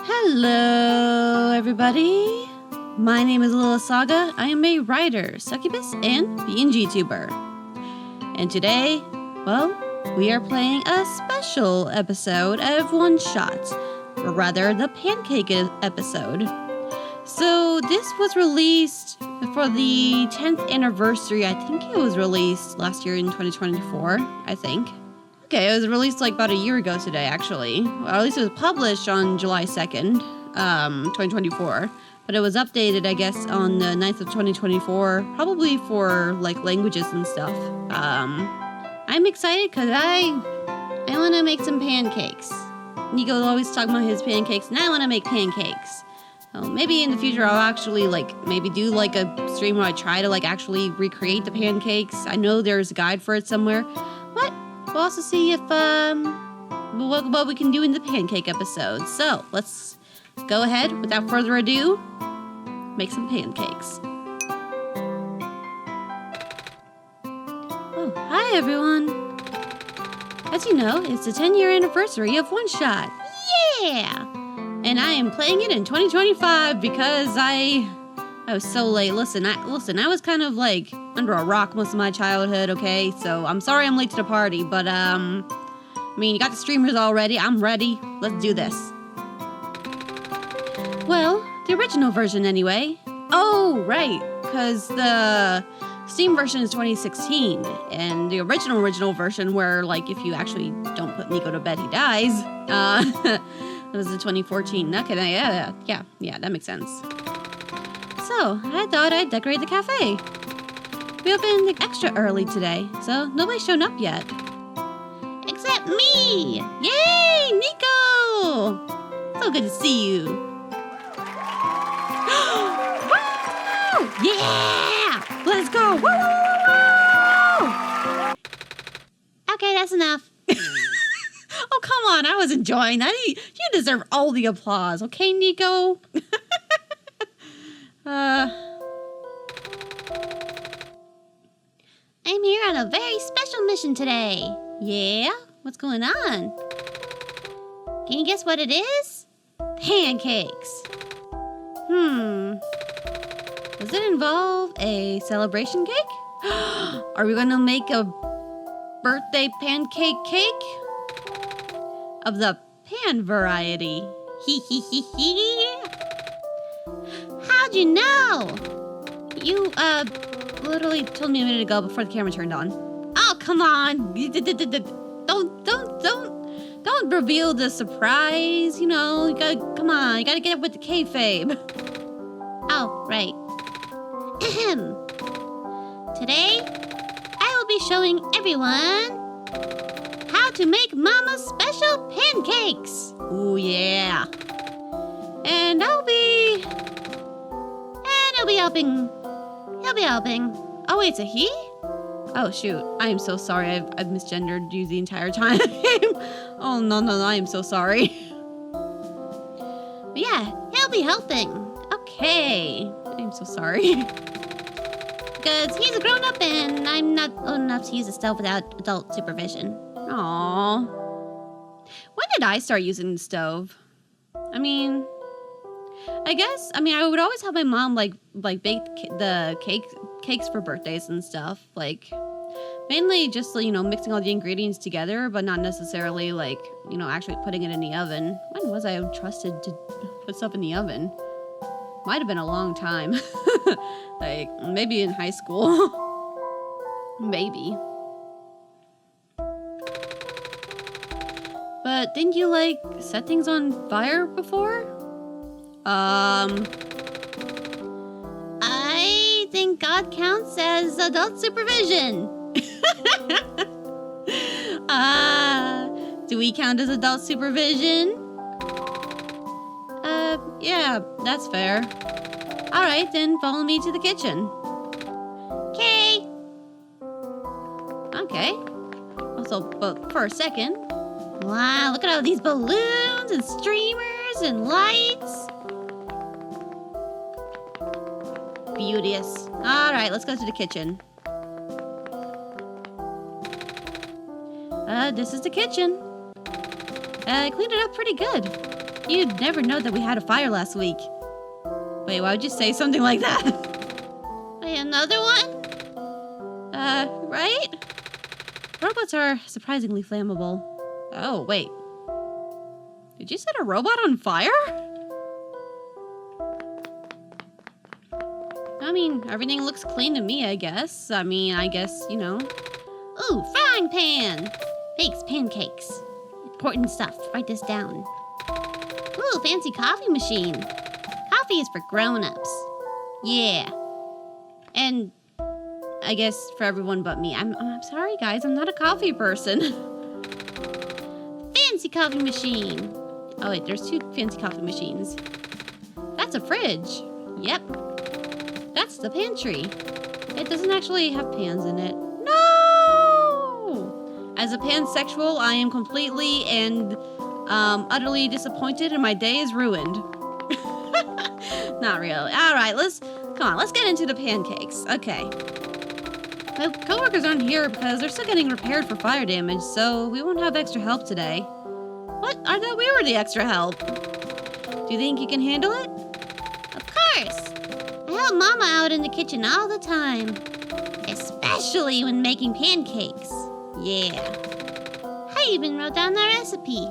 Hello, everybody. My name is Lilith Saga. I am a writer, Succubus, and PNGtuber. And today, well, we are playing a special episode of OneShot, or rather, the Pancake episode. So this was released for the 10th anniversary. I think it was released last year in 2024, I think. Okay, it was released like about a year ago today, actually. Or at least it was published on July 2nd, 2024. But it was updated, I guess, on the 9th of 2024, probably for like languages and stuff. I'm excited because I want to make some pancakes. Niko always talking about his pancakes, and I want to make pancakes. So maybe in the future I'll actually maybe do like a stream where I try to actually recreate the pancakes. I know there's a guide for it somewhere. But we'll also see if what we can do in the pancake episode. So let's go ahead, without further ado, make some pancakes. Oh, hi everyone. As you know, it's the 10-year anniversary of OneShot. Yeah! And I am playing it in 2025 because I was so late. Listen, I was kind of under a rock most of my childhood, okay? So I'm sorry I'm late to the party, but I mean, you got the streamers already. I'm ready. Let's do this. Well, the original version anyway. Oh, right, because the Steam version is 2016, and the original version where, if you actually don't put Niko to bed, he dies, it was in 2014. Okay, yeah, that makes sense. So, I thought I'd decorate the cafe. We opened extra early today, so nobody's shown up yet. Except me! Yay, Niko! So good to see you. Woo! Yeah! Let's go! Woo! Okay, that's enough. Oh, come on, I was enjoying that. You deserve all the applause, okay, Niko? I'm here on a very special mission today. Yeah? What's going on? Can you guess what it is? Pancakes. Does it involve a celebration cake? Are we gonna make a birthday pancake cake? Of the pan variety. How'd you know? You, literally told me a minute ago before the camera turned on. Oh, come on. Don't reveal the surprise. You know, you gotta get up with the kayfabe. Oh, right. Today, I will be showing everyone how to make Mama's special pancakes. Ooh, yeah. And He'll be helping. He'll be helping. Oh, wait, it's a he? Oh, shoot. I am so sorry. I've misgendered you the entire time. Oh, no, I am so sorry. But yeah, he'll be helping. Okay. I'm so sorry. Because he's a grown-up and I'm not old enough to use the stove without adult supervision. Aww. When did I start using the stove? I mean, I would always have my mom bake the cakes for birthdays and stuff. Mainly just mixing all the ingredients together, but not necessarily actually putting it in the oven. When was I trusted to put stuff in the oven? Might have been a long time. Maybe in high school. Maybe. But didn't you set things on fire before? I think God counts as adult supervision. Do we count as adult supervision? Yeah, that's fair. Alright, then follow me to the kitchen. Okay. Also, but for a second. Wow, look at all these balloons and streamers and lights. Beauteous. Alright, let's go to the kitchen. This is the kitchen. I cleaned it up pretty good. You'd never know that we had a fire last week. Wait, why would you say something like that? Wait, another one? Right? Robots are surprisingly flammable. Oh, wait. Did you set a robot on fire? I mean, everything looks clean to me, I guess. You know. Ooh, frying pan! Bakes pancakes. Important stuff. Write this down. Ooh, fancy coffee machine. Coffee is for grown-ups. Yeah. And I guess for everyone but me. I'm sorry, guys. I'm not a coffee person. Fancy coffee machine. Oh, wait. There's 2 fancy coffee machines. That's a fridge. Yep. That's the pantry. It doesn't actually have pans in it. No! As a pansexual, I am completely and utterly disappointed, and my day is ruined. Not really. All right, let's get into the pancakes. Okay. My coworkers aren't here because they're still getting repaired for fire damage, so we won't have extra help today. What? I thought we were the extra help. Do you think you can handle it? Of course. I help Mama out in the kitchen all the time. Especially when making pancakes. Yeah. I even wrote down the recipe.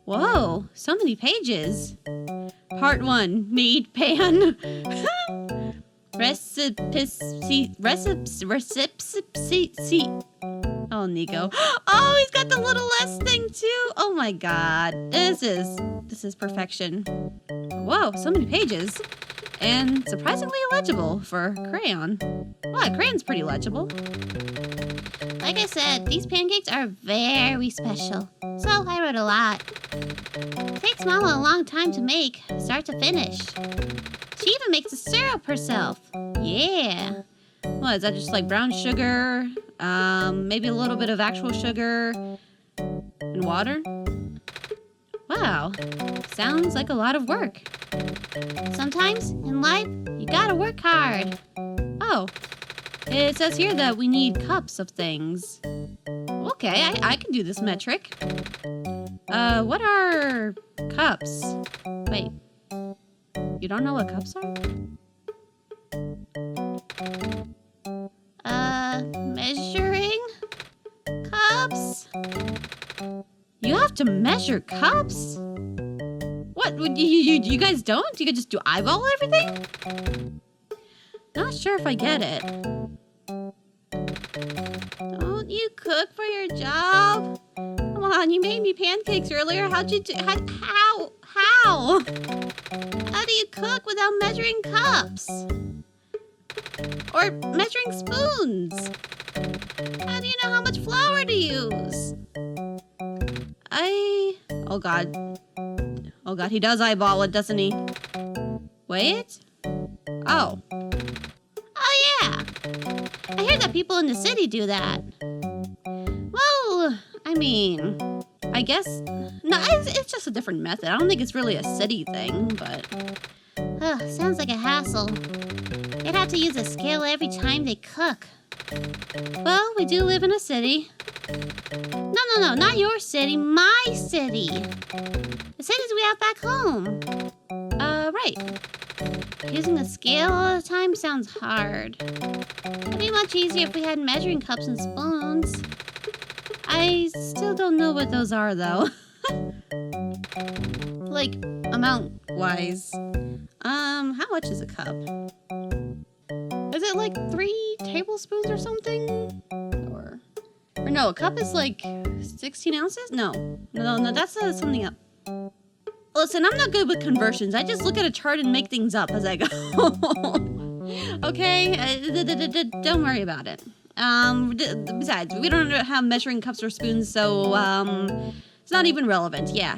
Whoa, so many pages. Part 1, meat pan. Recipe. Oh, Niko. Oh, he's got the little S thing too. Oh my god. This is perfection. Whoa, so many pages. And surprisingly illegible for crayon. Well, crayon's pretty legible. Like I said, these pancakes are very special. So I wrote a lot. It takes Mama a long time to make, start to finish. She even makes the syrup herself. Yeah. What, is that just like brown sugar? Maybe a little bit of actual sugar and water? Wow, sounds like a lot of work. Sometimes in life, you gotta work hard. Oh, it says here that we need cups of things. Okay, I can do this metric. What are cups? Wait, you don't know what cups are? Measuring cups? You have to measure cups? What, you guys don't? You could just do eyeball everything? Not sure if I get it. Don't you cook for your job? Come on, you made me pancakes earlier. How'd you do? How? How do you cook without measuring cups? Or measuring spoons? How do you know how much flour to use? Oh god. Oh god, he does eyeball it, doesn't he? Wait? Oh. Oh yeah. I hear that people in the city do that. Well, I mean, I guess, no, it's just a different method. I don't think it's really a city thing, but... Sounds like a hassle. They'd have to use a scale every time they cook. Well, we do live in a city. No, not your city, my city. The cities we have back home. Right. Using a scale all the time sounds hard. It'd be much easier if we had measuring cups and spoons. I still don't know what those are, though. Like, amount-wise. How much is a cup? Is it like 3 tablespoons or something? Or no, a cup is like 16 ounces? No, that's something up. Listen, I'm not good with conversions. I just look at a chart and make things up as I go. Okay? Don't worry about it. Besides, we don't have measuring cups or spoons, so, it's not even relevant. Yeah.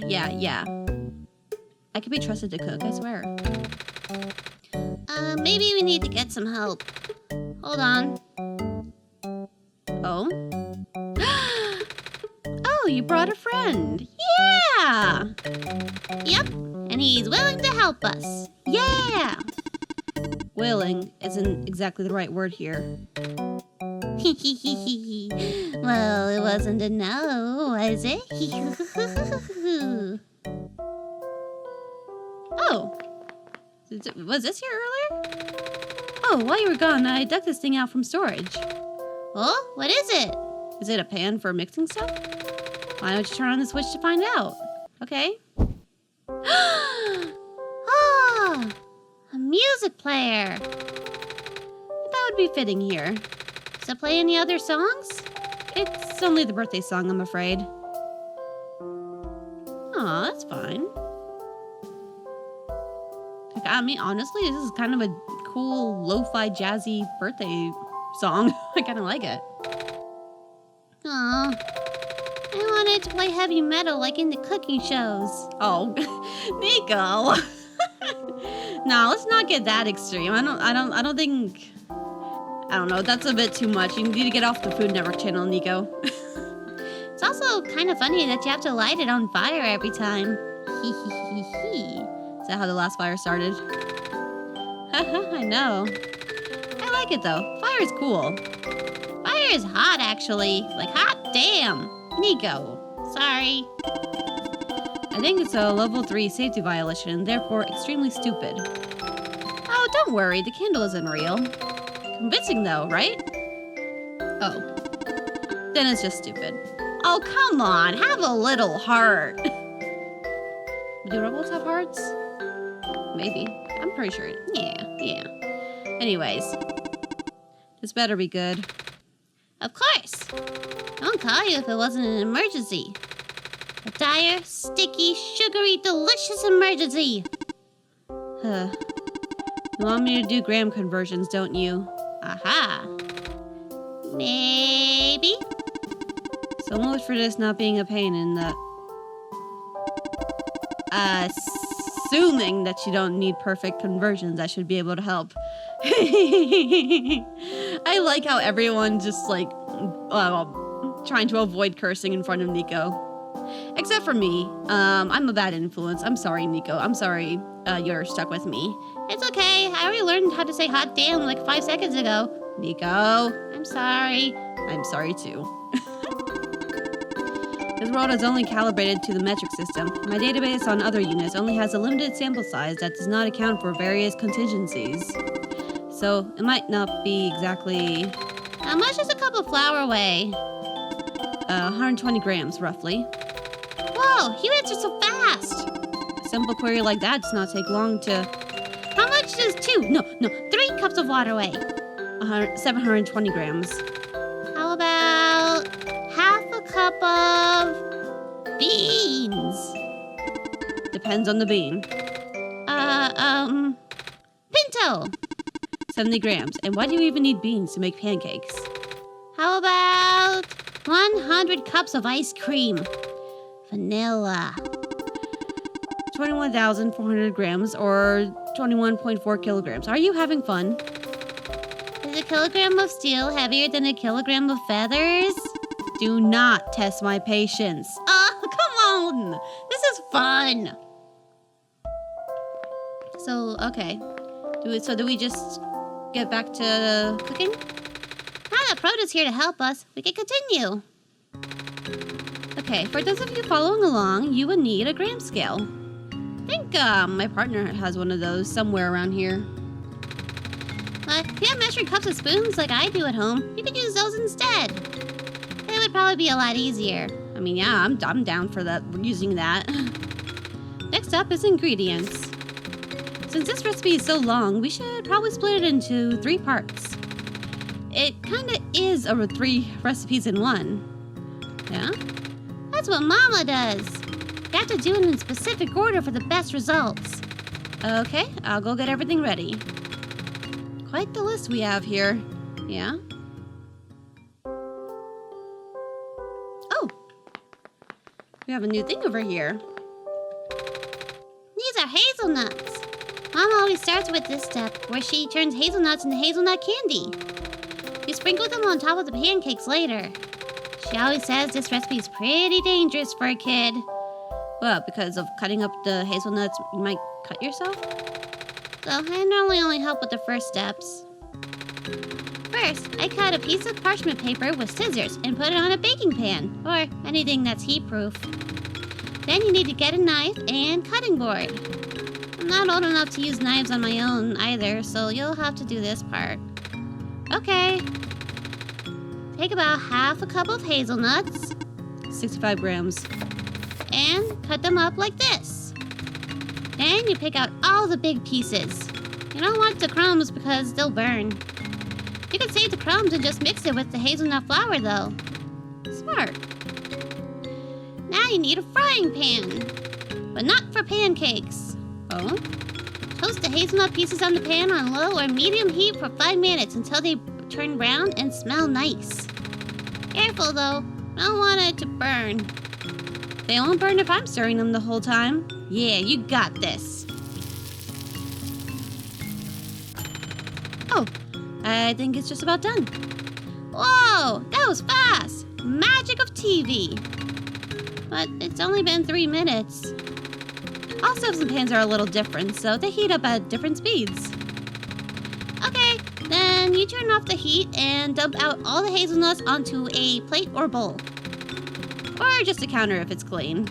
I can be trusted to cook, I swear. Maybe we need to get some help. Hold on. Oh? Oh, you brought a friend. Yeah! Yep, and he's willing to help us. Yeah! Willing isn't exactly the right word here. Well, it wasn't a no, was it? Was this here earlier? Oh, while you were gone, I dug this thing out from storage. Oh, what is it? Is it a pan for mixing stuff? Why don't you turn on the switch to find out? Okay. Oh, a music player. That would be fitting here. Does it play any other songs? It's only the birthday song, I'm afraid. Aw, that's fine. Like, I mean, honestly, this is kind of a cool, lo-fi, jazzy birthday song. I kind of like it. Aw, I wanted to play heavy metal like in the cooking shows. Oh, Niko. No, let's not get that extreme. I don't think. I don't know. That's a bit too much. You need to get off the Food Network channel, Niko. It's also kind of funny that you have to light it on fire every time. Hee hee hee hee. Is that how the last fire started? Haha, I know. I like it though. Fire is cool. Fire is hot, actually. Like, hot damn. Niko. Sorry. I think it's a level 3 safety violation, therefore extremely stupid. Oh, don't worry. The candle isn't real. Convincing though, right? Oh. Then it's just stupid. Oh, come on. Have a little heart. Do robots have hearts? Maybe. I'm pretty sure. Yeah. Anyways. This better be good. Of course. Don't call you if it wasn't an emergency. A dire, sticky, sugary, delicious emergency. You want me to do gram conversions, don't you? Aha. Maybe. So much for this not being a pain in the... Assuming that you don't need perfect conversions, I should be able to help. I like how everyone just like trying to avoid cursing in front of Niko. Except for me. I'm a bad influence. I'm sorry, Niko. I'm sorry you're stuck with me. It's okay. I already learned how to say hot damn like 5 seconds ago. Niko. I'm sorry. I'm sorry too. This world is only calibrated to the metric system. My database on other units only has a limited sample size that does not account for various contingencies. So, it might not be exactly... How much is a cup of flour weigh? 120 grams, roughly. Whoa, you answered so fast! A simple query like that does not take long to... How much does 3 cups of water weigh? 720 grams. How about half a cup of beans? Depends on the bean. Pinto. 70 grams. And why do you even need beans to make pancakes? How about 100 cups of ice cream? Vanilla. 21,400 grams or 21.4 kilograms. Are you having fun? Is a kilogram of steel heavier than a kilogram of feathers? Do not test my patience. Oh, come on! This is fun! So, okay. Do we just get back to cooking? Now that Prota's here to help us, we can continue. Okay, for those of you following along, you would need a gram scale. I think my partner has one of those somewhere around here. But if you have measuring cups and spoons like I do at home, you could use those instead. It would probably be a lot easier. I mean, yeah, I'm down for that. We're using that. Next up is ingredients. Since this recipe is so long, we should probably split it into 3 parts. It kind of is over 3 recipes in one. Yeah? That's what Mama does. You have to do it in specific order for the best results. Okay, I'll go get everything ready. Quite the list we have here. Yeah? Oh! We have a new thing over here. These are hazelnuts. Mama always starts with this step, where she turns hazelnuts into hazelnut candy. You sprinkle them on top of the pancakes later. She always says this recipe is pretty dangerous for a kid. Well, because of cutting up the hazelnuts, you might cut yourself? So I normally only help with the first steps. First, I cut a piece of parchment paper with scissors and put it on a baking pan, or anything that's heat-proof. Then you need to get a knife and cutting board. I'm not old enough to use knives on my own either, so you'll have to do this part. Okay. Take about half a cup of hazelnuts. 65 grams. And cut them up like this. Then you pick out all the big pieces. You don't want the crumbs because they'll burn. You can save the crumbs and just mix it with the hazelnut flour though. Smart. Now you need a frying pan. But not for pancakes. Oh? Toast the hazelnut pieces on the pan on low or medium heat for 5 minutes until they turn brown and smell nice. Careful though, don't want it to burn. They won't burn if I'm stirring them the whole time. Yeah, you got this. Oh, I think it's just about done. Whoa, that was fast! Magic of TV. But it's only been 3 minutes. All stoves and pans are a little different, so they heat up at different speeds. Okay, then you turn off the heat and dump out all the hazelnuts onto a plate or bowl. Or just a counter if it's clean.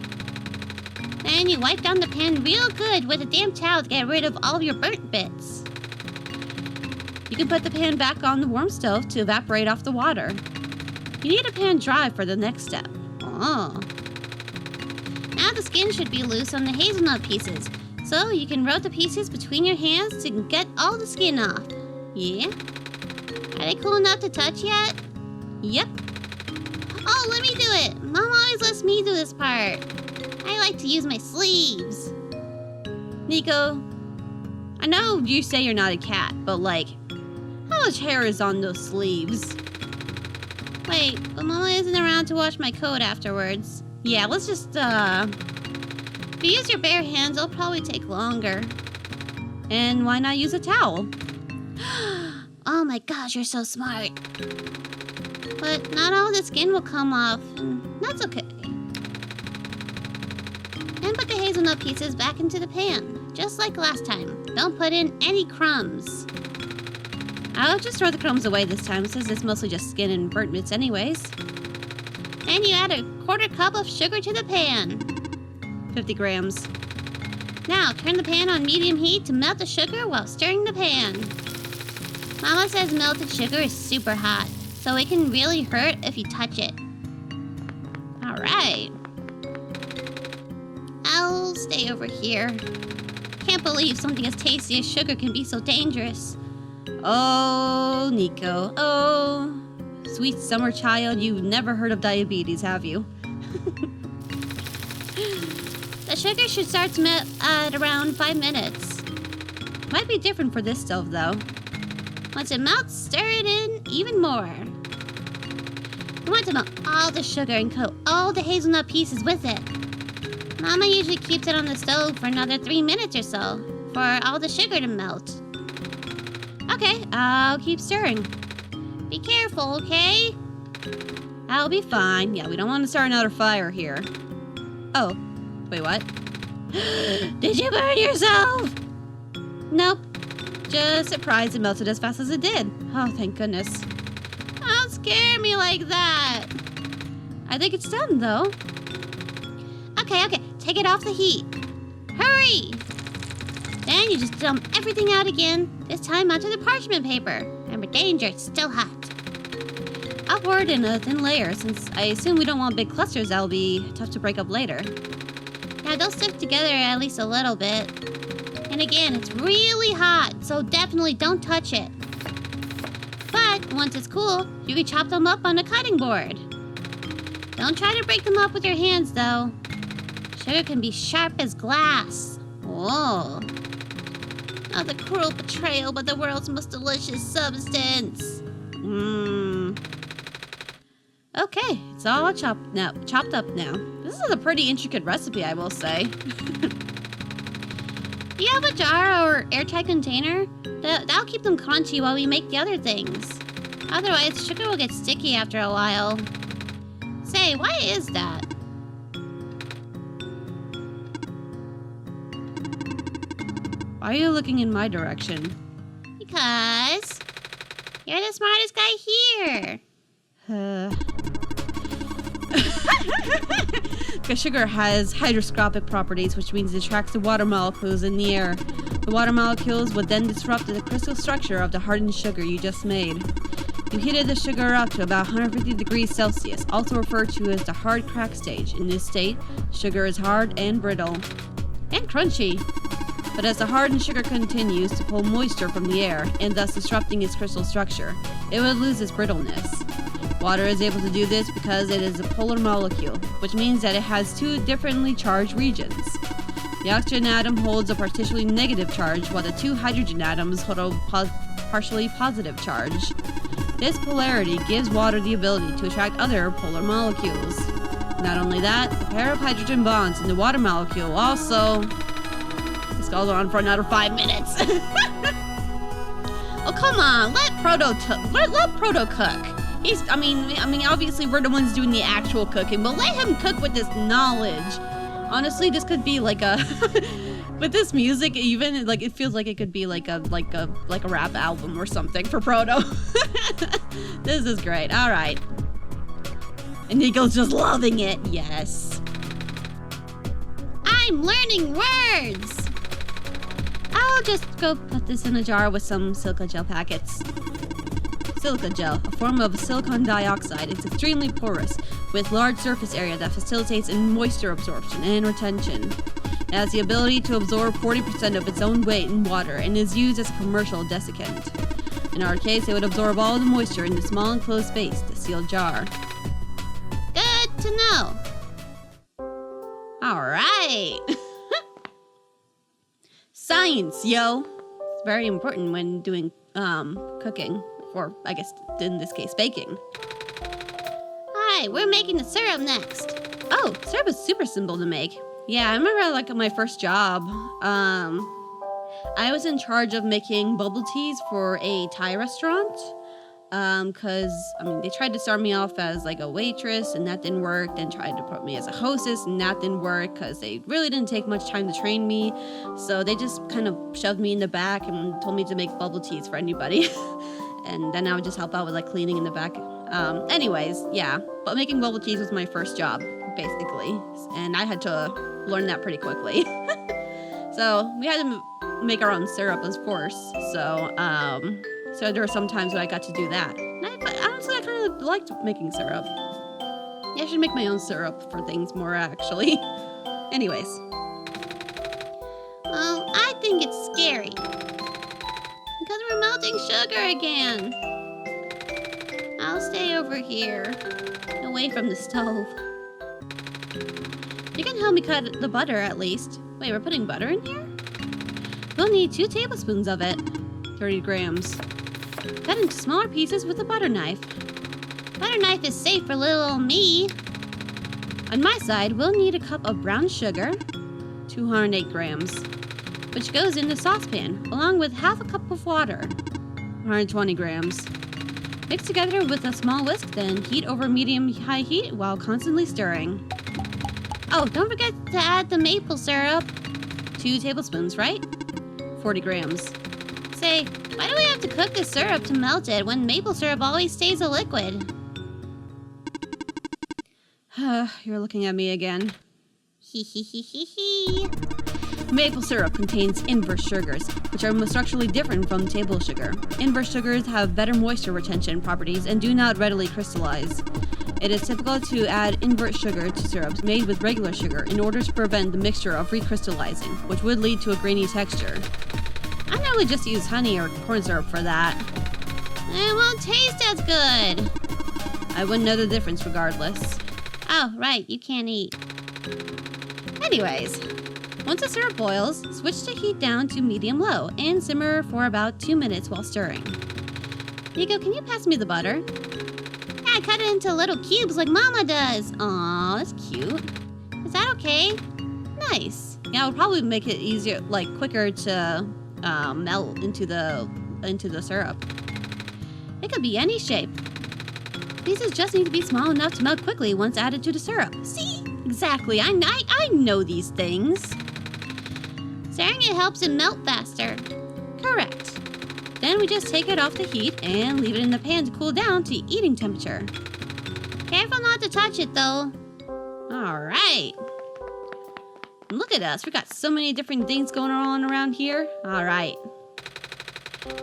Then you wipe down the pan real good with a damp towel to get rid of all your burnt bits. You can put the pan back on the warm stove to evaporate off the water. You need a pan dry for the next step. Oh. Now the skin should be loose on the hazelnut pieces, so you can rub the pieces between your hands to get all the skin off. Yeah? Are they cool enough to touch yet? Yep. Oh, let me do it! Mom always lets me do this part. I like to use my sleeves. Niko, I know you say you're not a cat, but like, how much hair is on those sleeves? Wait, but Mama isn't around to wash my coat afterwards. Yeah, let's just, If you use your bare hands, it'll probably take longer. And why not use a towel? Oh my gosh, you're so smart. But not all the skin will come off, and that's okay. And put the hazelnut pieces back into the pan, just like last time. Don't put in any crumbs. I'll just throw the crumbs away this time since it's mostly just skin and burnt bits anyways. Then you add a 1/4 cup of sugar to the pan. 50 grams. Now turn the pan on medium heat to melt the sugar while stirring the pan. Mama says melted sugar is super hot, so it can really hurt if you touch it. Alright. I'll stay over here. Can't believe something as tasty as sugar can be so dangerous. Oh, Niko. Oh, sweet summer child, you've never heard of diabetes, have you? The sugar should start to melt at around 5 minutes. Might be different for this stove, though. Once it melts, stir it in even more. You want to melt all the sugar and coat all the hazelnut pieces with it. Mama usually keeps it on the stove for another 3 minutes or so for all the sugar to melt. Okay, I'll keep stirring. Be careful, okay? I'll be fine. Yeah, we don't want to start another fire here. Oh, wait, what? Did you burn yourself? Nope. Just surprised it melted as fast as it did. Oh, thank goodness. Don't scare me like that. I think it's done, though. Okay, take it off the heat. Hurry! Then you just dump everything out again, this time onto the parchment paper. Remember, danger, it's still hot. I'll pour it in a thin layer, since I assume we don't want big clusters that'll be tough to break up later. Yeah, they'll stick together at least a little bit. And again, it's really hot, so definitely don't touch it. But once it's cool, you can chop them up on a cutting board. Don't try to break them up with your hands, though. Sugar can be sharp as glass. Whoa. Not the cruel betrayal, but the world's most delicious substance. Okay, it's all chopped up now. This is a pretty intricate recipe, I will say. Do you have a jar or airtight container? That'll keep them crunchy while we make the other things. Otherwise, sugar will get sticky after a while. Say, why is that? Why are you looking in my direction? Because you're the smartest guy here. sugar has hygroscopic properties, which means it attracts the water molecules in the air. The water molecules would then disrupt the crystal structure of the hardened sugar you just made. You heated the sugar up to about 150 degrees Celsius, also referred to as the hard crack stage. In this state, sugar is hard and brittle. And crunchy. But as the hardened sugar continues to pull moisture from the air, and thus disrupting its crystal structure, it would lose its brittleness. Water is able to do this because it is a polar molecule, which means that it has two differently charged regions. The oxygen atom holds a partially negative charge, while the two hydrogen atoms hold a partially positive charge. This polarity gives water the ability to attract other polar molecules. Not only that, the pair of hydrogen bonds in the water molecule also... This goes on for another 5 minutes. Oh, come on, let Proto cook. I mean, obviously we're the ones doing the actual cooking, but let him cook with this knowledge. Honestly, this could be like a, with this music, even like it feels like it could be like a rap album or something for Proto. This is great. All right, and Niko's just loving it. Yes, I'm learning words. I'll just go put this in a jar with some silica gel packets. Silica gel, a form of silicon dioxide, is extremely porous, with large surface area that facilitates moisture absorption and retention. It has the ability to absorb 40% of its own weight in water and is used as a commercial desiccant. In our case, it would absorb all the moisture in the small enclosed space, the sealed jar. Good to know. All right. Science, yo. It's very important when doing cooking. Or, I guess, in this case, baking. Alright, we're making the syrup next. Oh, syrup is super simple to make. Yeah, I remember, like, my first job, I was in charge of making bubble teas for a Thai restaurant. Because, I mean, they tried to start me off as, like, a waitress, and that didn't work. Then tried to put me as a hostess, and that didn't work, because they really didn't take much time to train me. So they just kind of shoved me in the back and told me to make bubble teas for anybody. And then I would just help out with like cleaning in the back. Anyways, yeah. But making bubble teas was my first job, basically. And I had to learn that pretty quickly. So we had to make our own syrup, of course. So there were some times when I got to do that. And honestly, I kind of liked making syrup. Yeah, I should make my own syrup for things more, actually. Anyways. Well, I think it's scary. Because we're melting sugar again. I'll stay over here, away from the stove. You can help me cut the butter at least. Wait, we're putting butter in here? We'll need 2 tablespoons of it. 30 grams. Cut into smaller pieces with a butter knife. Butter knife is safe for little old me. On my side, we'll need a cup of brown sugar, 208 grams. Which goes in the saucepan, along with half a cup of water, 120 grams. Mix together with a small whisk, then heat over medium-high heat while constantly stirring. Oh, don't forget to add the maple syrup. 2 tablespoons, right? 40 grams. Say, why do we have to cook the syrup to melt it when maple syrup always stays a liquid? You're looking at me again. Hee. Maple syrup contains inverse sugars, which are structurally different from table sugar. Inverse sugars have better moisture retention properties and do not readily crystallize. It is typical to add invert sugar to syrups made with regular sugar in order to prevent the mixture of recrystallizing, which would lead to a grainy texture. I normally just use honey or corn syrup for that. It won't taste as good. I wouldn't know the difference regardless. Oh, right, you can't eat. Anyways, once the syrup boils, switch the heat down to medium-low and simmer for about 2 minutes while stirring. Niko, can you pass me the butter? Yeah, cut it into little cubes like Mama does. Aw, that's cute. Is that okay? Nice. Yeah, it would probably make it easier, like quicker to melt into the syrup. It could be any shape. Pieces just need to be small enough to melt quickly once added to the syrup. See? Exactly. I know these things. Stirring it helps it melt faster. Correct. Then we just take it off the heat and leave it in the pan to cool down to eating temperature. Careful not to touch it, though. All All right. Look at us. We got so many different things going on around here. All right.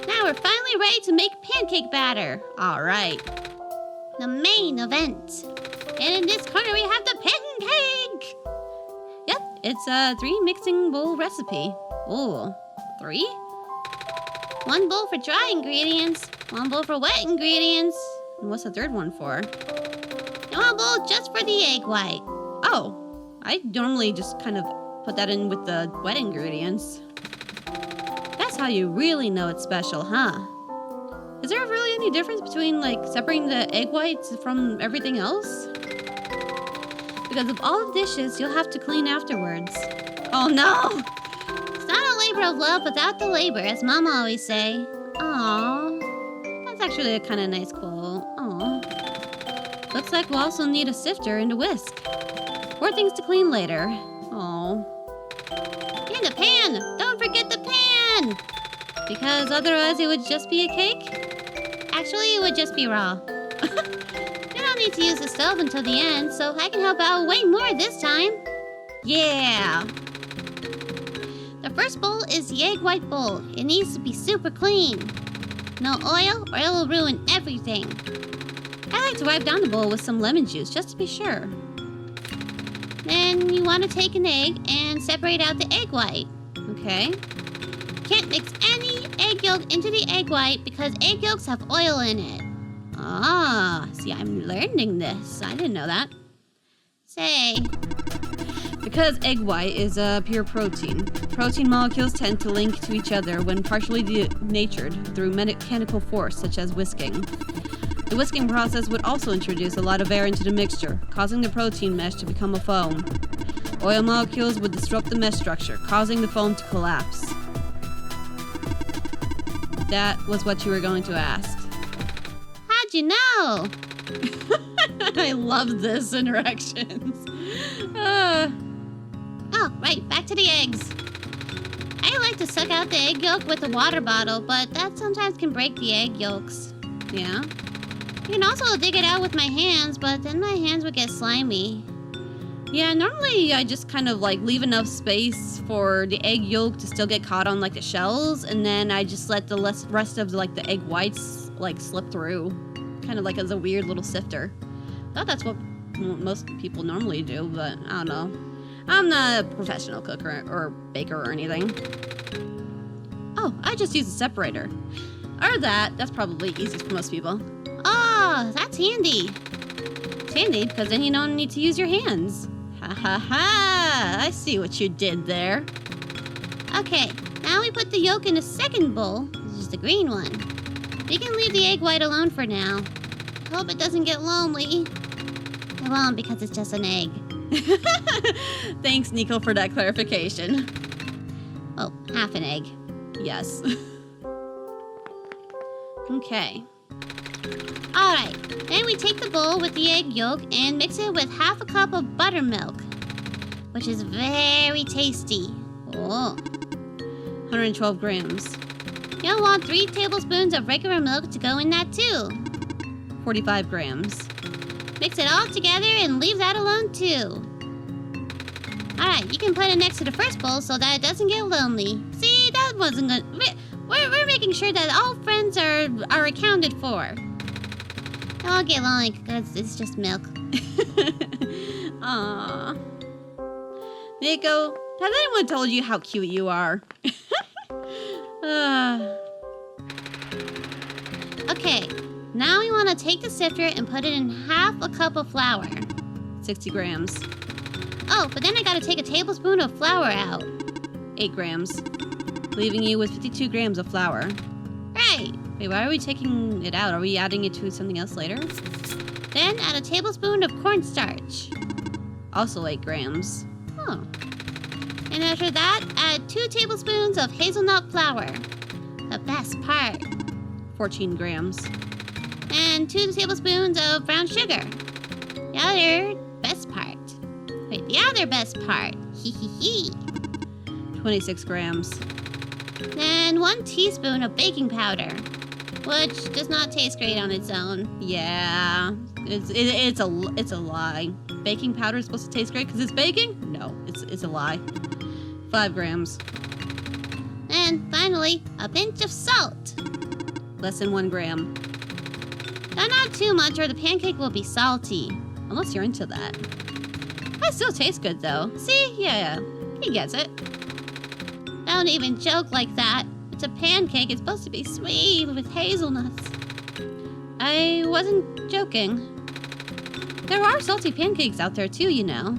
Now we're finally ready to make pancake batter. All right. The main event. And in this corner we have the pancake. Yep, it's a 3 mixing bowl recipe. Ooh, 3? 1 bowl for dry ingredients, 1 bowl for wet ingredients, And what's the third one for? and 1 bowl just for the egg white. Oh, I normally just kind of put that in with the wet ingredients. That's how you really know it's special, huh? Is there really any difference between, like, separating the egg whites from everything else? Because of all the dishes you'll have to clean afterwards. Oh no! It's not a labor of love without the labor, as Mama always say. Aww. That's actually a kind of nice quote. Aww. Looks like we'll also need a sifter and a whisk. More things to clean later. Aww. And the pan! Don't forget the pan! Because otherwise it would just be a cake? Actually, it would just be raw. You don't need to use the stove until the end, so I can help out way more this time. Yeah! The first bowl is the egg white bowl. It needs to be super clean. No oil, or it will ruin everything. I like to wipe down the bowl with some lemon juice just to be sure. Then you want to take an egg and separate out the egg white. Okay. Can't mix any egg yolk into the egg white because egg yolks have oil in it. Ah, see, I'm learning this. I didn't know that. Say, Because egg white is a pure protein. Protein molecules tend to link to each other when partially denatured through mechanical force, such as whisking. The whisking process would also introduce a lot of air into the mixture, causing the protein mesh to become a foam. Oil molecules would disrupt the mesh structure, causing the foam to collapse. That was what you were going to ask. how'd you know? I love this interactions. Oh, right, back to the eggs. I like to suck out the egg yolk with a water bottle, but that sometimes can break the egg yolks. Yeah? You can also dig it out with my hands, but then my hands would get slimy. Yeah, normally I just kind of like leave enough space for the egg yolk to still get caught on like the shells, and then I just let the rest of like the egg whites like slip through, kind of like as a weird little sifter. Thought that's what most people normally do, but I don't know. I'm not a professional cook or baker or anything. Oh, I just use a separator. Or that's probably easiest for most people. Oh, that's handy. It's handy because then you don't need to use your hands. Ha ha ha! I see what you did there. Okay, now we put the yolk in a second bowl. This is the green one. We can leave the egg white alone for now. Hope it doesn't get lonely. It won't because it's just an egg. Thanks, Niko, for that clarification. Oh, half an egg. Yes. Okay. Alright, then we take the bowl with the egg yolk and mix it with half a cup of buttermilk, which is very tasty. Oh. 112 grams. You'll want 3 tablespoons of regular milk to go in that too. 45 grams. Mix it all together and leave that alone too. Alright, you can put it next to the first bowl so that it doesn't get lonely. See, that wasn't good. We're making sure that all friends are accounted for. It won't get lonely because it's just milk. Aww. Niko, has anyone told you how cute you are? Okay, now we want to take the sifter and put it in half a cup of flour. 60 grams. Oh, but then I gotta take a tablespoon of flour out. 8 grams. Leaving you with 52 grams of flour. Right. Wait, why are we taking it out? Are we adding it to something else later? Then add a tablespoon of cornstarch. Also 8 grams. Oh. And after that, add 2 tablespoons of hazelnut flour. The best part. 14 grams. And 2 tablespoons of brown sugar. The other best part. Wait, the other best part. Hee hee hee. 26 grams. Then 1 teaspoon of baking powder, which does not taste great on its own. Yeah, it's a lie. baking powder is supposed to taste great because it's baking? No, it's a lie. 5 grams. And finally, a pinch of salt. Less than 1 gram. Now, not too much or the pancake will be salty. Unless you're into that. That still tastes good though. See? Yeah. He gets it. Don't even joke like that. It's a pancake. It's supposed to be sweet with hazelnuts. I wasn't joking. There are salty pancakes out there too, you know.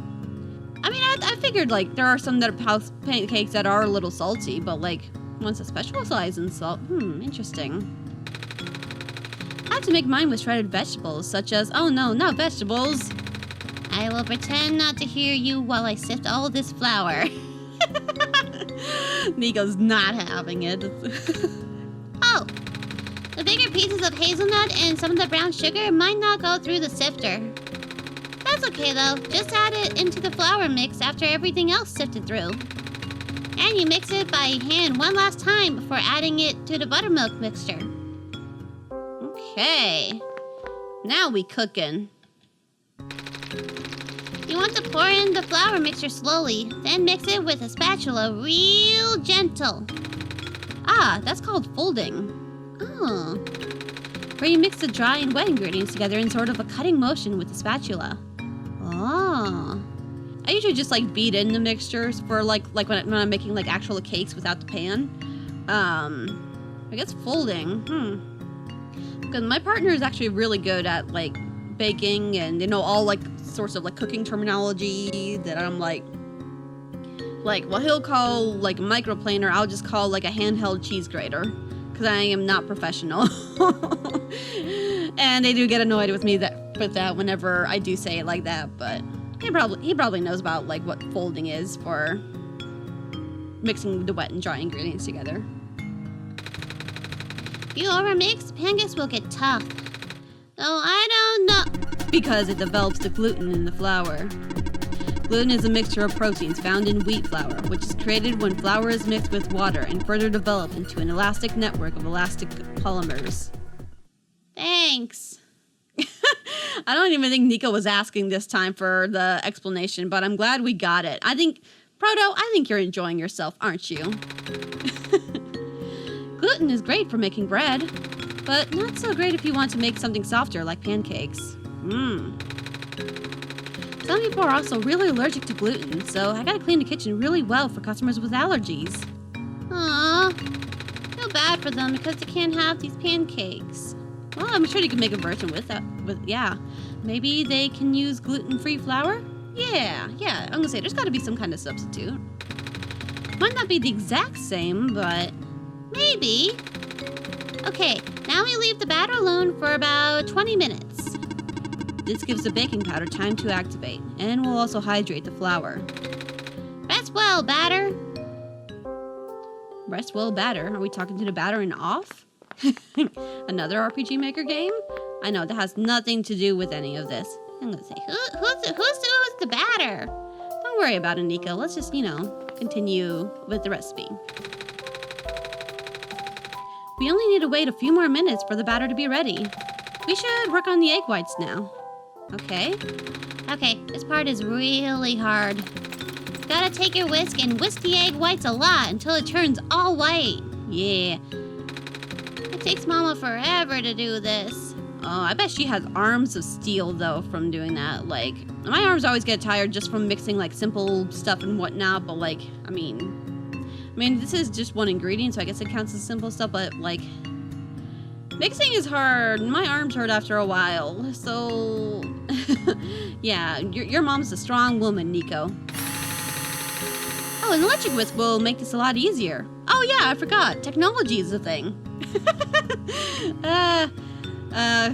I mean, I figured, like, there are some that are pancakes that are a little salty, but, like, one's a specialize in salt. Interesting. I have to make mine with shredded vegetables, such as... Oh, no, not vegetables. I will pretend not to hear you while I sift all this flour. Niko's not having it. Oh! The bigger pieces of hazelnut and some of the brown sugar might not go through the sifter. That's okay though, just add it into the flour mix after everything else sifted through. And you mix it by hand one last time before adding it to the buttermilk mixture. Okay. Now we cooking. You want to pour in the flour mixture slowly, then mix it with a spatula real gentle. Ah, that's called folding. Oh. Where you mix the dry and wet ingredients together in sort of a cutting motion with the spatula. Oh. I usually just like beat in the mixtures for like when I'm making like actual cakes without the pan. I guess folding. Because my partner is actually really good at like baking and they know all like sorts of like cooking terminology that I'm like what he'll call like a microplaner, I'll just call like a handheld cheese grater because I am not professional. And they do get annoyed with me with that whenever I do say it like that, but he probably knows about like what folding is for mixing the wet and dry ingredients together. If you overmix, pancakes will get tough. Though I don't know. Because it develops the gluten in the flour. Gluten is a mixture of proteins found in wheat flour, which is created when flour is mixed with water and further developed into an elastic network of elastic polymers. Thanks. I don't even think Niko was asking this time for the explanation, but I'm glad we got it. Proto, I think you're enjoying yourself, aren't you? Gluten is great for making bread, but not so great if you want to make something softer like pancakes. Some people are also really allergic to gluten, so I gotta clean the kitchen really well for customers with allergies. Aww. Feel bad for them because they can't have these pancakes. Well, I'm sure you can make a version yeah. Maybe they can use gluten-free flour? Yeah, I'm gonna say there's gotta be some kind of substitute. Might not be the exact same, but... Maybe. Okay, now we leave the batter alone for about 20 minutes. This gives the baking powder time to activate, and will also hydrate the flour. Rest well, batter. Rest well, batter? Are we talking to the batter and off? Another RPG Maker game? I know, that has nothing to do with any of this. I'm gonna say, Who's the batter? Don't worry about it, Niko. Let's just, continue with the recipe. We only need to wait a few more minutes for the batter to be ready. We should work on the egg whites now. Okay, this part is really hard. Gotta take your whisk and whisk the egg whites a lot until it turns all white. Yeah. It takes Mama forever to do this. Oh, I bet she has arms of steel, though, from doing that. Like, my arms always get tired just from mixing, like, simple stuff and whatnot, but, like, I mean, this is just one ingredient, so I guess it counts as simple stuff, but, like, mixing is hard. My arms hurt after a while, so... Yeah, your mom's a strong woman, Niko. Oh, an electric whisk will make this a lot easier. Oh, yeah, I forgot. Technology is a thing.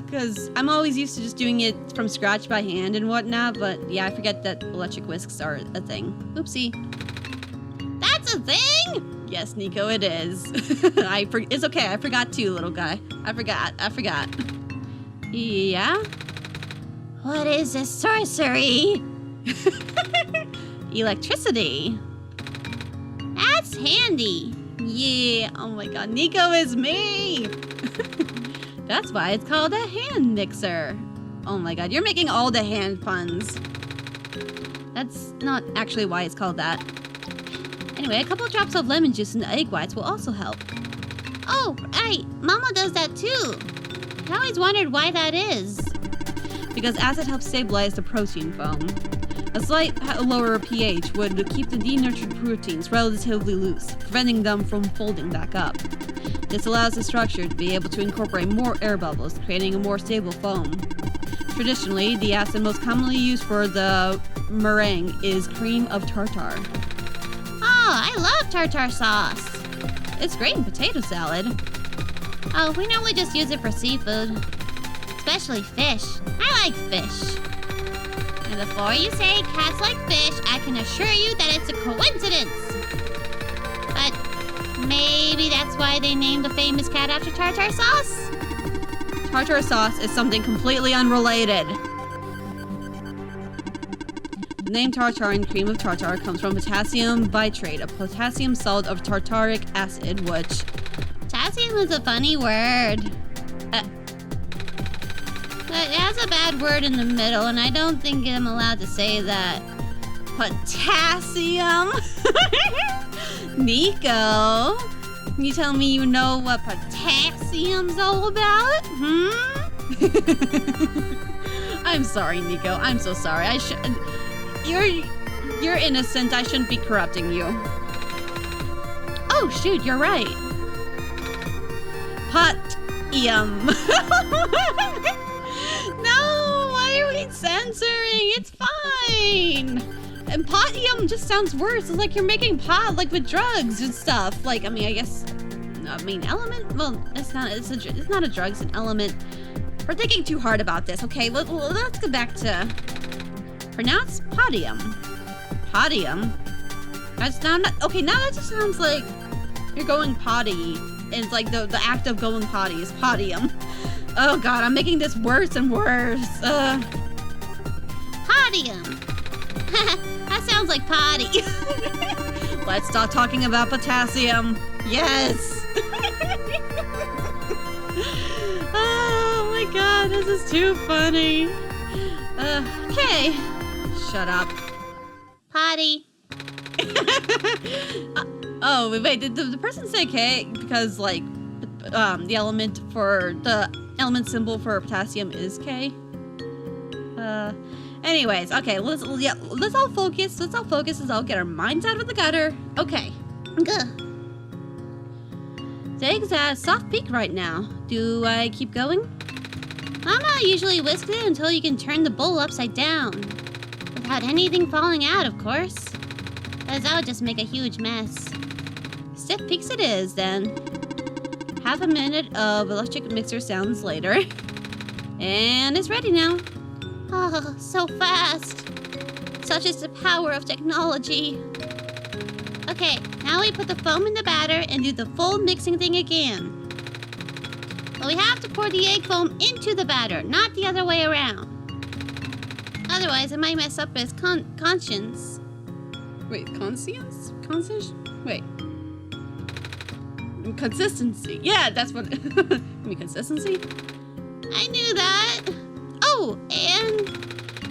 Because I'm always used to just doing it from scratch by hand and whatnot, but yeah, I forget that electric whisks are a thing. Oopsie. That's a thing? Yes, Niko, it is. It's okay, I forgot too, little guy. I forgot. Yeah? What is this sorcery? Electricity. That's handy. Yeah, oh my god, Niko is me! That's why it's called a hand mixer. Oh my god, you're making all the hand puns. That's not actually why it's called that. Anyway, a couple of drops of lemon juice in the egg whites will also help. Oh, right. Mama does that too. I always wondered why that is. Because acid helps stabilize the protein foam. A slight lower pH would keep the denatured proteins relatively loose, preventing them from folding back up. This allows the structure to be able to incorporate more air bubbles, creating a more stable foam. Traditionally, the acid most commonly used for the meringue is cream of tartar. Oh, I love tartar sauce. It's great in potato salad. Oh, we normally just use it for seafood. Especially fish. I like fish. And before you say cats like fish, I can assure you that it's a coincidence. But maybe that's why they named the famous cat after tartar sauce? Tartar sauce is something completely unrelated. The name tartar and cream of tartar comes from potassium bitrate, a potassium salt of tartaric acid, which... Potassium is a funny word. It has a bad word in the middle, and I don't think I'm allowed to say that. Potassium? Niko, can you tell me you know what potassium's all about? I'm sorry, Niko. I'm so sorry. You're innocent. I shouldn't be corrupting you. Oh, shoot, you're right. Pot-ium. No, why are we censoring? It's fine. And pot-ium just sounds worse. It's like you're making pot, like with drugs and stuff. Like, I mean, I guess, element? Well, it's not a drug, it's an element. We're thinking too hard about this. Okay, let's go back to, pronounce podium. Podium? That's not, okay, now that just sounds like you're going potty. And it's like the act of going potty is podium. Oh god, I'm making this worse and worse. Podium. That sounds like potty. Let's stop talking about potassium. Yes. Oh my god, this is too funny. Okay. Shut up. Potty. Oh, wait, did the person say K? Because, like, the element symbol for potassium is K? Anyways, okay, let's all focus. Let's all get our minds out of the gutter. Okay. Good. The egg's at a soft peak right now. Do I keep going? Mama usually whisks it until you can turn the bowl upside down. Without anything falling out, of course. Because that would just make a huge mess. Stiff peaks it is, then. Half a minute of electric mixer sounds later. And it's ready now. Oh, so fast. Such is the power of technology. Okay, now we put the foam in the batter and do the full mixing thing again. But we have to pour the egg foam into the batter, not the other way around. Otherwise, it might mess up his conscience. Wait, conscience? Conscience? Wait. Consistency. Yeah, that's what... You mean consistency? I knew that. Oh, and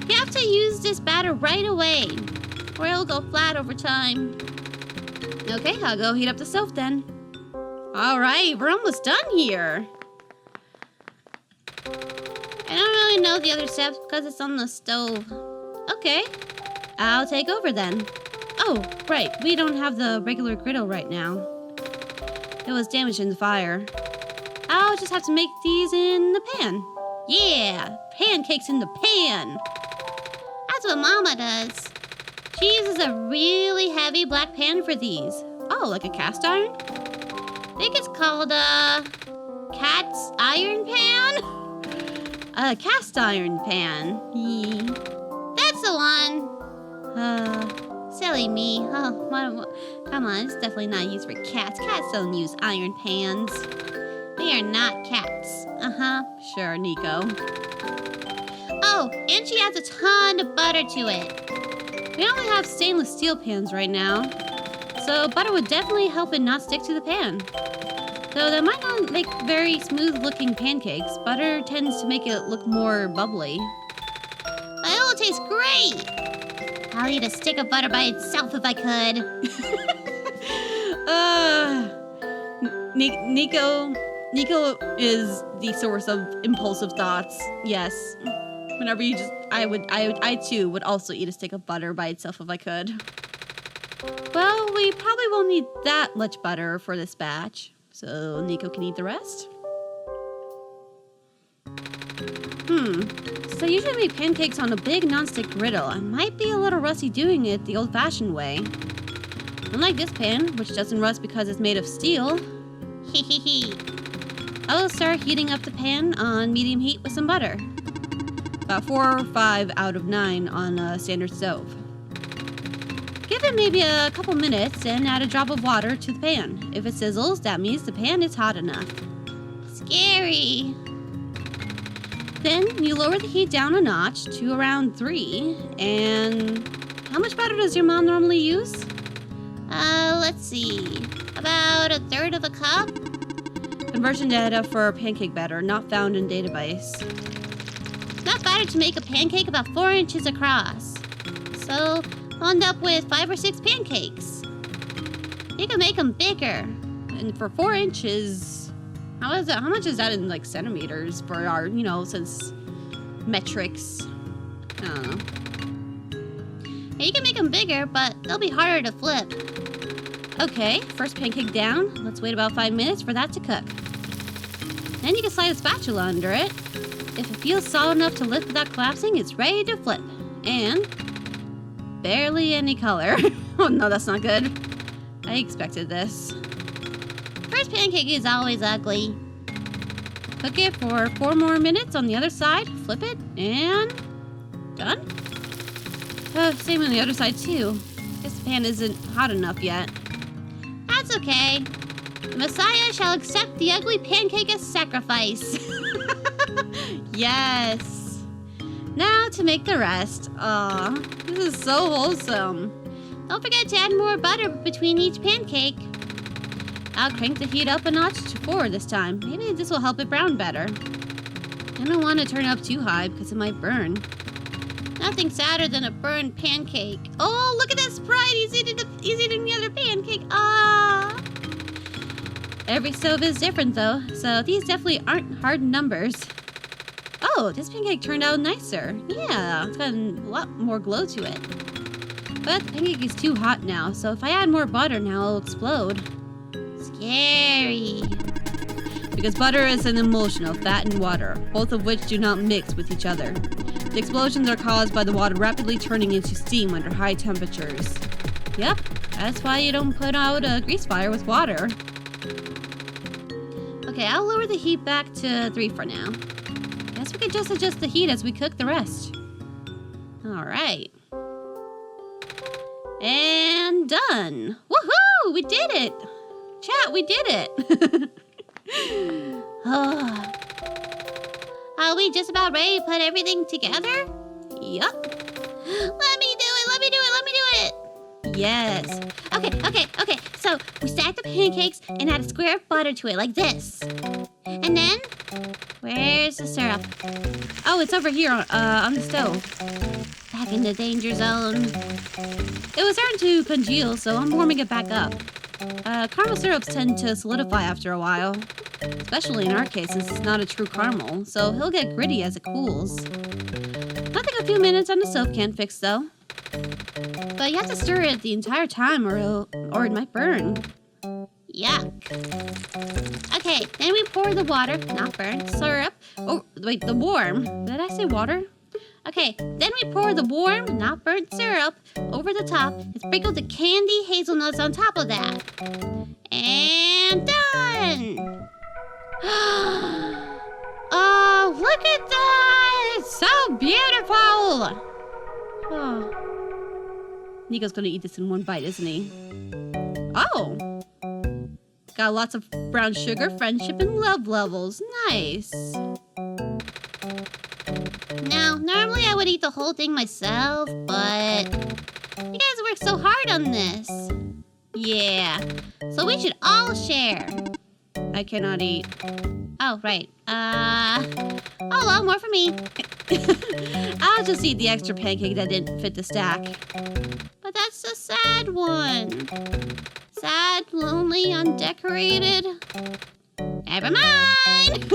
you have to use this batter right away, or it'll go flat over time. Okay, I'll go heat up the stove then. All right, we're almost done here. I don't really know the other steps because it's on the stove. Okay, I'll take over then. Oh, right, we don't have the regular griddle right now. It was damaged in the fire. I'll just have to make these in the pan. Yeah, pancakes in the pan. That's what Mama does. She uses a really heavy black pan for these. Oh, like a cast iron? I think it's called a cat's iron pan? A cast iron pan. Yeah. That's the one. Silly me. Oh, come on, it's definitely not used for cats. Cats don't use iron pans. We are not cats. Sure, Niko. Oh, and she adds a ton of butter to it. We only have stainless steel pans right now, so butter would definitely help it not stick to the pan. Though that might not make very smooth-looking pancakes, butter tends to make it look more bubbly. But it will taste great. I'll eat a stick of butter by itself if I could. Niko is the source of impulsive thoughts. Yes. Whenever you just, I too would also eat a stick of butter by itself if I could. Well, we probably won't need that much butter for this batch, so Niko can eat the rest. So I usually make pancakes on a big nonstick griddle. I might be a little rusty doing it the old-fashioned way. Unlike this pan, which doesn't rust because it's made of steel. Hehehe. I will start heating up the pan on medium heat with some butter. About 4 or 5 out of 9 on a standard stove. Give it maybe a couple minutes and add a drop of water to the pan. If it sizzles, that means the pan is hot enough. Scary. Then you lower the heat down a notch to around 3. And how much butter does your mom normally use? Let's see. About 1/3 of a cup? Conversion data for pancake batter not found in database. Enough batter to make a pancake about 4 inches across. So I'll end up with 5 or 6 pancakes. You can make them bigger. And for 4 inches, how much is that in like centimeters for our, since metrics? I don't know. Yeah, you can make them bigger, but they'll be harder to flip. Okay, first pancake down. Let's wait about 5 minutes for that to cook. Then you can slide a spatula under it. If it feels solid enough to lift without collapsing, it's ready to flip. And barely any color. Oh no, that's not good. I expected this. First pancake is always ugly. Cook it for 4 more minutes on the other side. Flip it, and done. Same on the other side too. Guess the pan isn't hot enough yet. That's okay. The Messiah shall accept the ugly pancake as sacrifice. Yes. Now to make the rest. Aw, this is so wholesome. Don't forget to add more butter between each pancake. I'll crank the heat up a notch to 4 this time. Maybe this will help it brown better. I don't want to turn it up too high because it might burn. Nothing sadder than a burned pancake. Oh, look at that sprite. He's eating the other pancake. Ah. Every stove is different though, so these definitely aren't hard numbers. Oh, this pancake turned out nicer. Yeah, it's got a lot more glow to it. But the pancake is too hot now, so if I add more butter now, it'll explode. Scary. Because butter is an emulsion of fat and water, both of which do not mix with each other. The explosions are caused by the water rapidly turning into steam under high temperatures. Yep, that's why you don't put out a grease fire with water. Okay, I'll lower the heat back to 3 for now. Guess we can just adjust the heat as we cook the rest. Alright. And done! Woohoo! We did it! Chat, we did it! Oh. Are we just about ready to put everything together? Yup. Let me do it! Yes. Okay. So we stack the pancakes and add a square of butter to it like this. And then, where's the syrup? Oh, it's over here on the stove. Back in the danger zone. It was starting to congeal, so I'm warming it back up. Caramel syrups tend to solidify after a while. Especially in our case, since it's not a true caramel, so he'll get gritty as it cools. Nothing a few minutes on the stove can't fix, though. But you have to stir it the entire time, or it might burn. Yuck. Okay, then we pour the water, not burnt, syrup. Oh, wait, the warm. Did I say water? Okay, then we pour the warm, not burnt syrup over the top and sprinkle the candy hazelnuts on top of that. And done! Oh, look at that! It's so beautiful! Oh. Niko's gonna eat this in one bite, isn't he? Oh! Got lots of brown sugar, friendship, and love levels. Nice! Now, normally I would eat the whole thing myself, but you guys worked so hard on this. Yeah. So we should all share. I cannot eat. Oh, right. Oh, well, more for me. I'll just eat the extra pancake that didn't fit the stack. But that's the sad one. Sad, lonely, undecorated. Never mind.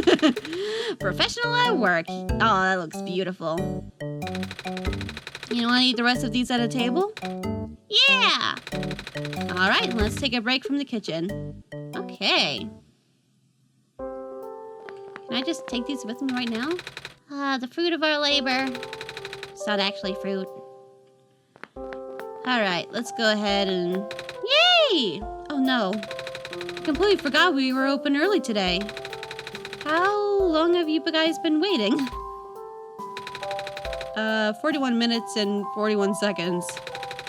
Professional at work. Oh, that looks beautiful. You want to eat the rest of these at a table? Yeah. All right, let's take a break from the kitchen. Okay. Can I just take these with me right now? The fruit of our labor. It's not actually fruit. All right, let's go ahead and... Yay! Oh no, I completely forgot we were open early today. How long have you guys been waiting? 41 minutes and 41 seconds.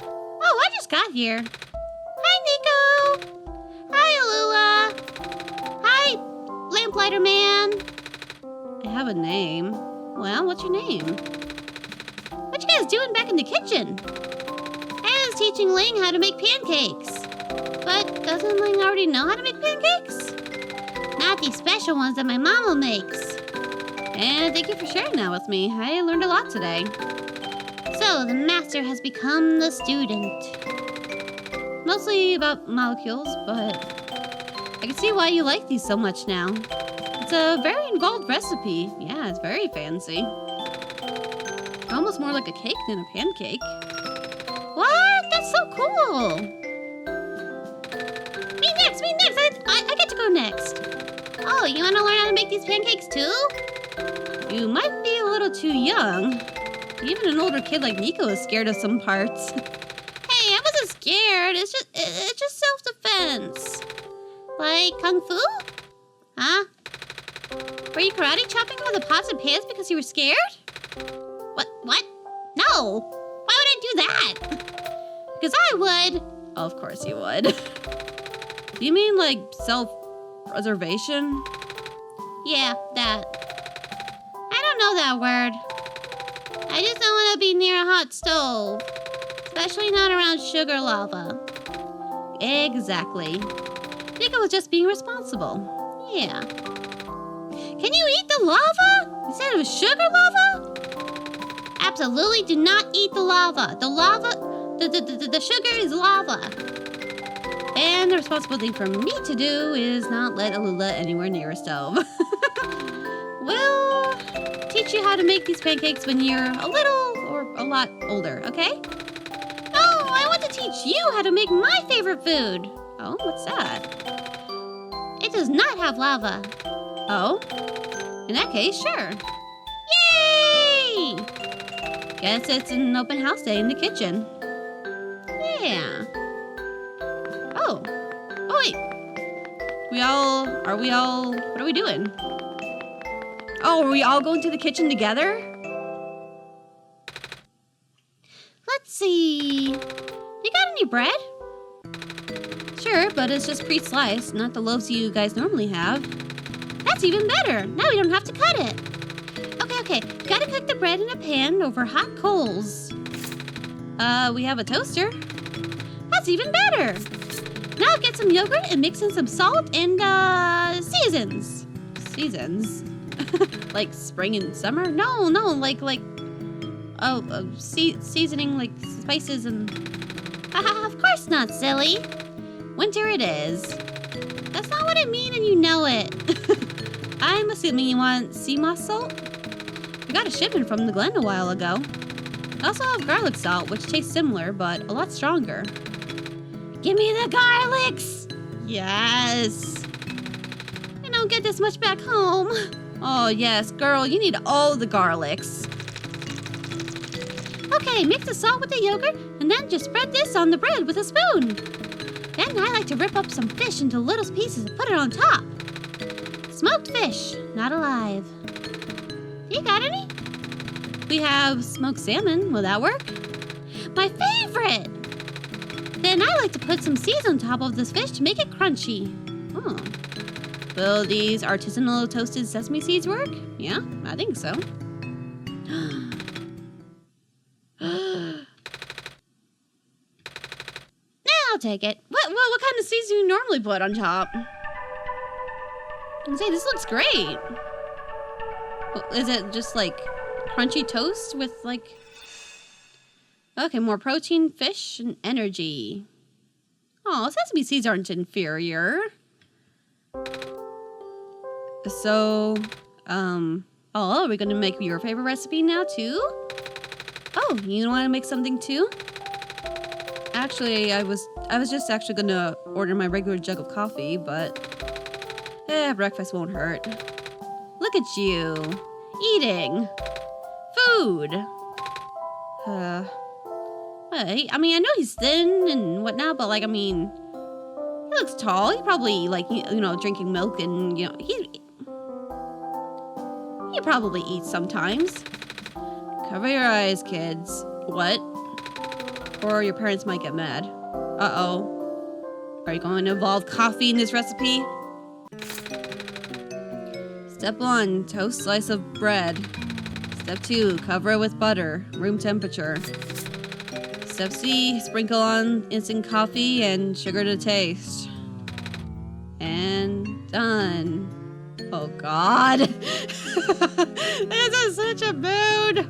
Oh, I just got here. Hi, Niko. Hi, Alula. Hi, Lamplighter Man. I have a name. Well, what's your name? What you guys doing back in the kitchen? I was teaching Ling how to make pancakes. But doesn't Ling already know how to make pancakes? Not these special ones that my mama makes. And thank you for sharing that with me. I learned a lot today. So, the master has become the student. Mostly about molecules, but I can see why you like these so much now. It's a very involved recipe. Yeah, it's very fancy. Almost more like a cake than a pancake. What? That's so cool. Me next, me next. I get to go next. Oh, you want to learn how to make these pancakes too? You might be a little too young. Even an older kid like Niko is scared of some parts. Hey, I wasn't scared. It's just self-defense. Like Kung Fu? Huh? Were you karate chopping all the pots and pans because you were scared? What? No! Why would I do that? Because I would. Oh, of course you would. Do you mean like self-preservation? Yeah, that. I don't know that word. I just don't want to be near a hot stove. Especially not around sugar lava. Exactly. Niko was just being responsible. Yeah. Can you eat the lava? Instead of sugar lava? Absolutely do not eat the lava. The sugar is lava. And the responsible thing for me to do is not let Alula anywhere near a stove. We'll teach you how to make these pancakes when you're a little or a lot older, okay? No, I want to teach you how to make my favorite food. Oh, what's that? It does not have lava. Oh? In that case, sure. Yay! Guess it's an open house day in the kitchen. Yeah. Oh, wait. Are we all, what are we doing? Oh, are we all going to the kitchen together? Let's see. You got any bread? Sure, but it's just pre-sliced, not the loaves you guys normally have. That's even better. Now we don't have to cut it. Okay. Gotta cook the bread in a pan over hot coals. We have a toaster. That's even better. Now get some yogurt and mix in some salt and, seasons. Seasons? Like spring and summer? No, seasoning like spices and... Of course not, silly. Winter it is. That's not what I mean and you know it. I'm assuming you want sea moss salt? We got a shipment from the Glen a while ago. I also have garlic salt, which tastes similar, but a lot stronger. Give me the garlics! Yes! I don't get this much back home. Oh, yes, girl, you need all the garlics. Okay, mix the salt with the yogurt, and then just spread this on the bread with a spoon. Then I like to rip up some fish into little pieces and put it on top. Smoked fish, not alive. You got any? We have smoked salmon. Will that work? My favorite! Then I like to put some seeds on top of this fish to make it crunchy. Oh. Will these artisanal toasted sesame seeds work? Yeah, I think so. I'll take it. What kind of seeds do you normally put on top? And say, this looks great. Is it just like crunchy toast with like... Okay, more protein, fish, and energy. Oh, sesame seeds aren't inferior. So, oh, are we gonna make your favorite recipe now too? Oh, you want to make something too? Actually, I was just actually gonna order my regular jug of coffee, but breakfast won't hurt. Look at you, eating food. I mean, I know he's thin and whatnot, but like, I mean, he looks tall. He probably like, you know, drinking milk and you know, he probably eats sometimes. Cover your eyes, kids. What? Or your parents might get mad. Uh-oh. Are you going to involve coffee in this recipe? Step 1, toast slice of bread. Step 2, cover it with butter, room temperature. Step C, sprinkle on instant coffee and sugar to taste. And done. Oh God. This is such a mood.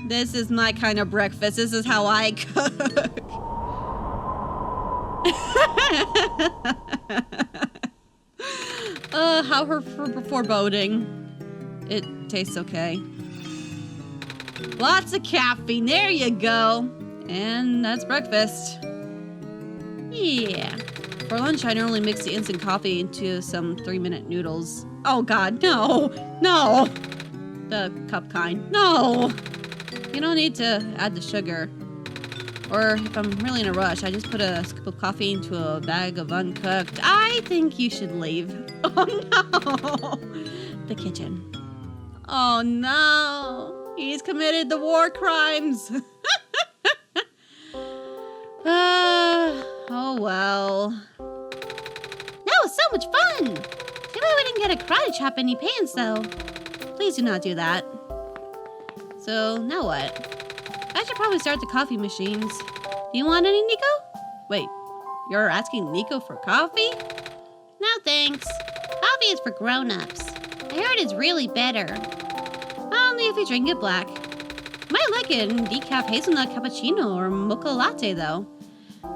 This is my kind of breakfast. This is how I cook. How her foreboding. It tastes okay. Lots of caffeine. There you go. And that's breakfast. Yeah. For lunch, I normally mix the instant coffee into some 3-minute noodles. Oh God, no. No. The cup kind. No. You don't need to add the sugar. Or if I'm really in a rush, I just put a scoop of coffee into a bag of uncooked. I think you should leave. Oh no. The kitchen. Oh no. He's committed the war crimes. Oh well. That was so much fun. Too bad we didn't get a karate chop any pants though. Please do not do that. So now what? I should probably start the coffee machines. Do you want any, Niko? Wait, you're asking Niko for coffee? No thanks. Coffee is for grown-ups. I heard it's really better. Only if you drink it black. Might like it in decaf hazelnut cappuccino or mocha latte though.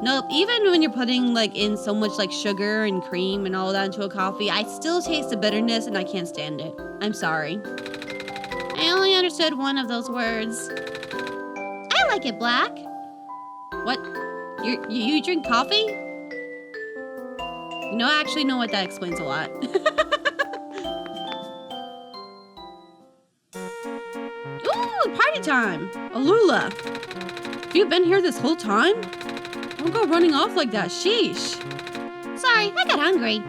Nope, even when you're putting like in so much like sugar and cream and all that into a coffee, I still taste the bitterness and I can't stand it. I'm sorry. I only understood one of those words. I like it black. What? You drink coffee? You know, I actually know what that explains a lot. Ooh, party time! Alula! Have you been here this whole time? Don't go running off like that, sheesh. Sorry, I got hungry.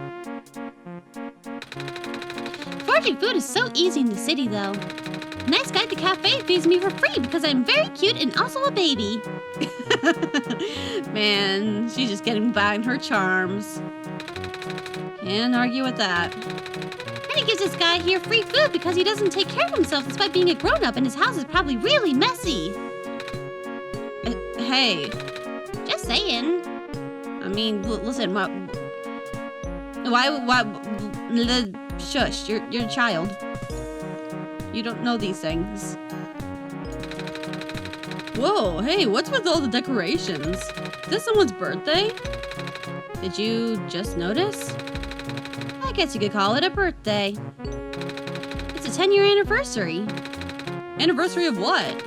Foraging food is so easy in the city though. The nice guy at the cafe feeds me for free because I'm very cute and also a baby. Man, she's just getting by on her charms. Can't argue with that. And he gives this guy here free food because he doesn't take care of himself despite being a grown-up and his house is probably really messy. Hey. Just saying. I mean, listen, why, shush, you're a child. You don't know these things. Whoa, hey, what's with all the decorations? Is this someone's birthday? Did you just notice? I guess you could call it a birthday. It's a 10-year anniversary. Anniversary of what?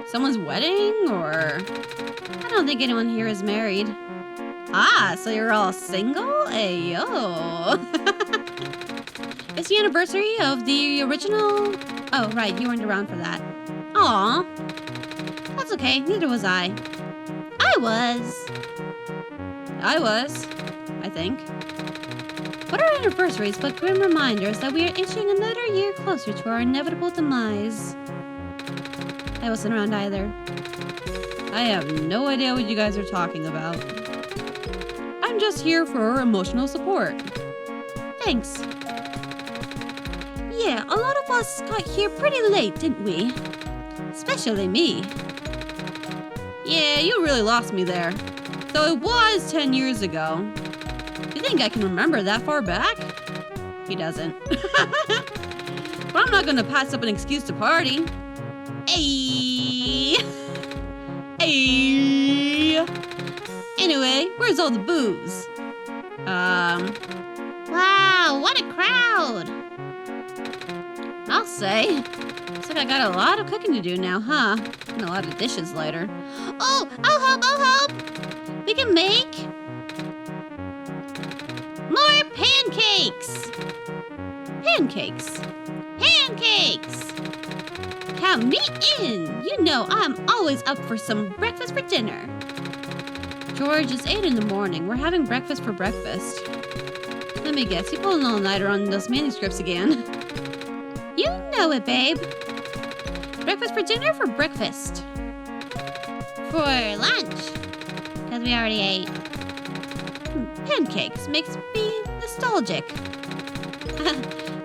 Someone's wedding, or? I don't think anyone here is married. Ah, so you're all single? Ayo. It's the anniversary of the original... Oh, right, you weren't around for that. Aw. That's okay, neither was I. I was, I think. What are anniversaries but grim reminders that we are inching another year closer to our inevitable demise? I wasn't around either. I have no idea what you guys are talking about. I'm just here for emotional support. Thanks. Yeah, a lot of us got here pretty late, didn't we? Especially me. Yeah, you really lost me there. So it was 10 years ago. You think I can remember that far back? he doesn't. But I'm not gonna pass up an excuse to party. Ayy! Ayy! Anyway, where's all the booze? Wow, what a crowd! I'll say. Looks like I got a lot of cooking to do now, huh? And a lot of dishes later. Oh, I'll help! We can make more pancakes! Pancakes. Pancakes! Count me in! You know I'm always up for some breakfast for dinner. George, it's 8 in the morning. We're having breakfast for breakfast. Let me guess, you pulled an all-nighter on those manuscripts again. You know it, babe. Breakfast for dinner or for breakfast? For lunch. Because we already ate. Pancakes makes me nostalgic.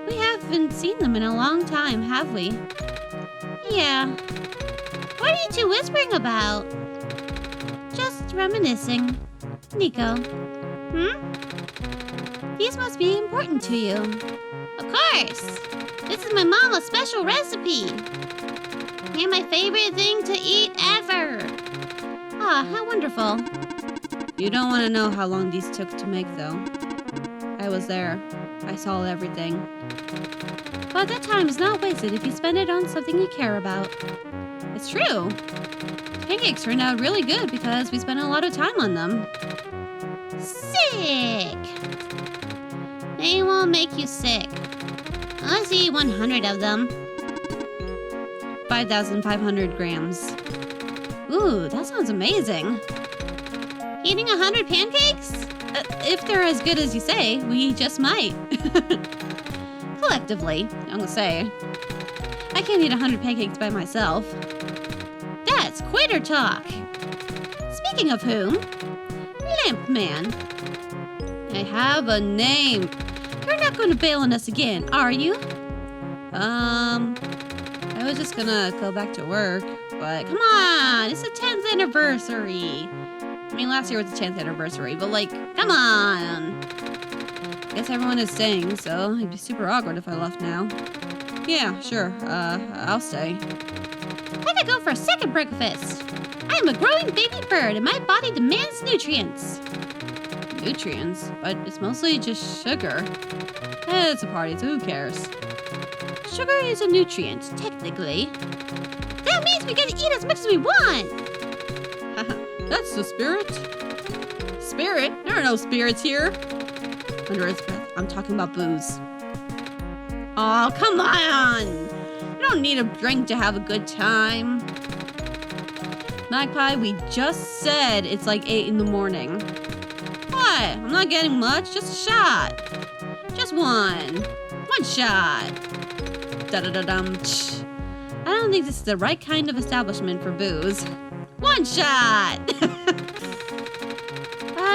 We haven't seen them in a long time, have we? Yeah. What are you two whispering about? Just reminiscing. Niko. These must be important to you. Of course. This is my mama's special recipe. And my favorite thing to eat ever. Ah, how wonderful. You don't want to know how long these took to make, though. I was there. I saw everything. But that time is not wasted if you spend it on something you care about. It's true. Pancakes turned out really good because we spent a lot of time on them. Sick! They won't make you sick. Unless you eat 100 of them. 5,500 grams. Ooh, that sounds amazing. Eating 100 pancakes? If they're as good as you say, we just might. Collectively, I'm gonna say. I can't eat 100 pancakes by myself. That's quitter talk. Speaking of whom, Lamp Man. I have a name. You're not going to bail on us again, are you? I was just gonna go back to work, but come on, it's the 10th anniversary. I mean, last year was the 10th anniversary, but like, come on. Guess everyone is staying, so it'd be super awkward if I left now. Yeah, sure, I'll stay. I could go for a second breakfast. I am a growing baby bird and my body demands nutrients. Nutrients? But it's mostly just sugar. It's a party, so who cares? Sugar is a nutrient, technically. That means we get to eat as much as we want. That's the spirit. Spirit? There are no spirits here. Under his breath, I'm talking about booze. Oh, come on! You don't need a drink to have a good time. Magpie, we just said it's like 8 in the morning. What? I'm not getting much, just a shot. Just one. One shot. Da-da-da-dum. I don't think this is the right kind of establishment for booze. One shot!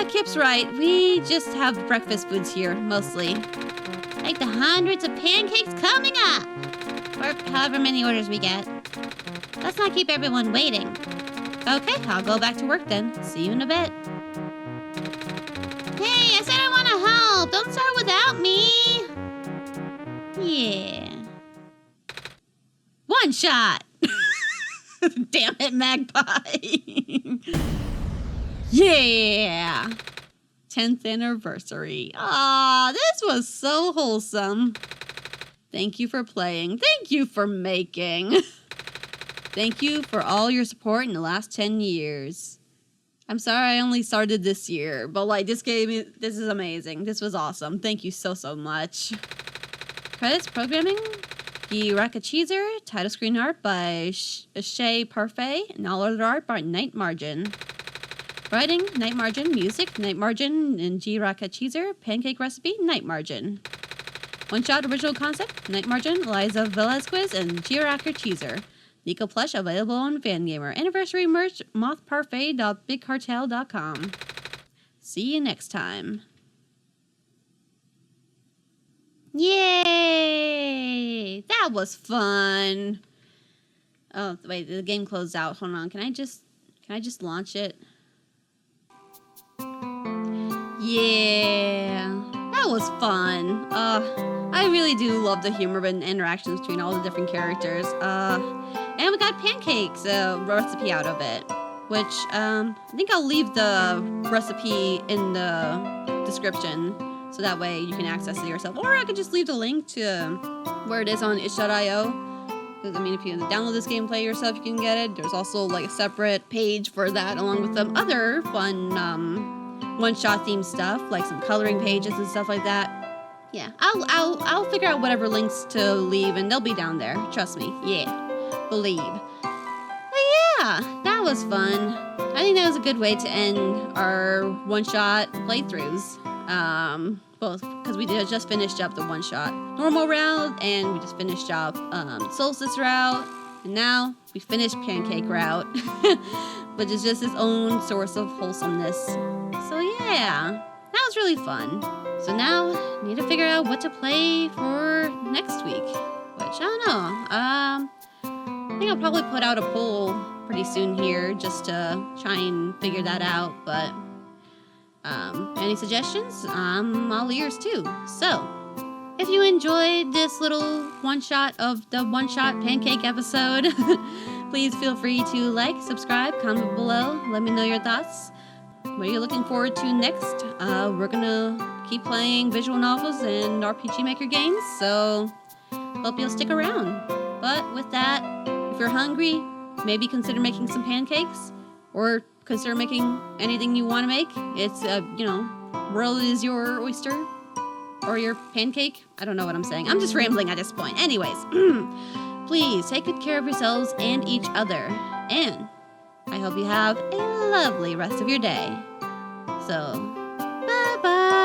Kip's right. We just have breakfast foods here, mostly. Like the hundreds of pancakes coming up. Or however many orders we get. Let's not keep everyone waiting. Okay, I'll go back to work then. See you in a bit. Hey, I said I want to help. Don't start without me. Yeah. One shot! Damn it, Magpie. Yeah! 10th anniversary. Ah, this was so wholesome. Thank you for playing. Thank you for making. Thank you for all your support in the last 10 years. I'm sorry I only started this year, but like this is amazing. This was awesome. Thank you so much. Credits, programming, GIRakaCheezer, title screen art by Shay Parfait, and all other art by Nightmargin. Writing, Nightmargin. Music, Nightmargin and GIRakaCheezer. Pancake recipe, Nightmargin. OneShot original concept, Nightmargin, Eliza, Velasquez, and GIRakaCheezer. Niko plush available on Fangamer. Anniversary merch, mothparfait.bigcartel.com. See you next time. Yay! That was fun. Oh, wait, the game closed out. Hold on. Can I just launch it? Yeah. That that was fun. I really do love the humor and interactions between all the different characters. And we got pancakes, recipe out of it, which I think I'll leave the recipe in the description so that way you can access it yourself. Or I could just leave the link to where it is on itch.io. Because, I mean, if you download this gameplay yourself, you can get it. There's also, like, a separate page for that, along with some other fun, one-shot themed stuff, like some coloring pages and stuff like that. Yeah, I'll figure out whatever links to leave, and they'll be down there. Trust me. Yeah, believe. But yeah, that was fun. I think that was a good way to end our one-shot playthroughs. Both because we just finished up the one-shot normal route, and we just finished up Solstice route, and now we finished Pancake route, which is just its own source of wholesomeness. So yeah, that was really fun. So now I need to figure out what to play for next week, which I don't know. I think I'll probably put out a poll pretty soon here just to try and figure that out, but any suggestions? I'm all ears too. So, if you enjoyed this little one-shot of the one-shot pancake episode, please feel free to like, subscribe, comment below, let me know your thoughts. What are you looking forward to next? We're gonna keep playing visual novels and RPG Maker games, so hope you'll stick around. But with that, if you're hungry, maybe consider making some pancakes, or consider making anything you want to make. It's, world is your oyster, or your pancake. I don't know what I'm saying. I'm just rambling at this point. Anyways, please take good care of yourselves and each other. And I hope you have a lovely rest of your day. So, bye-bye.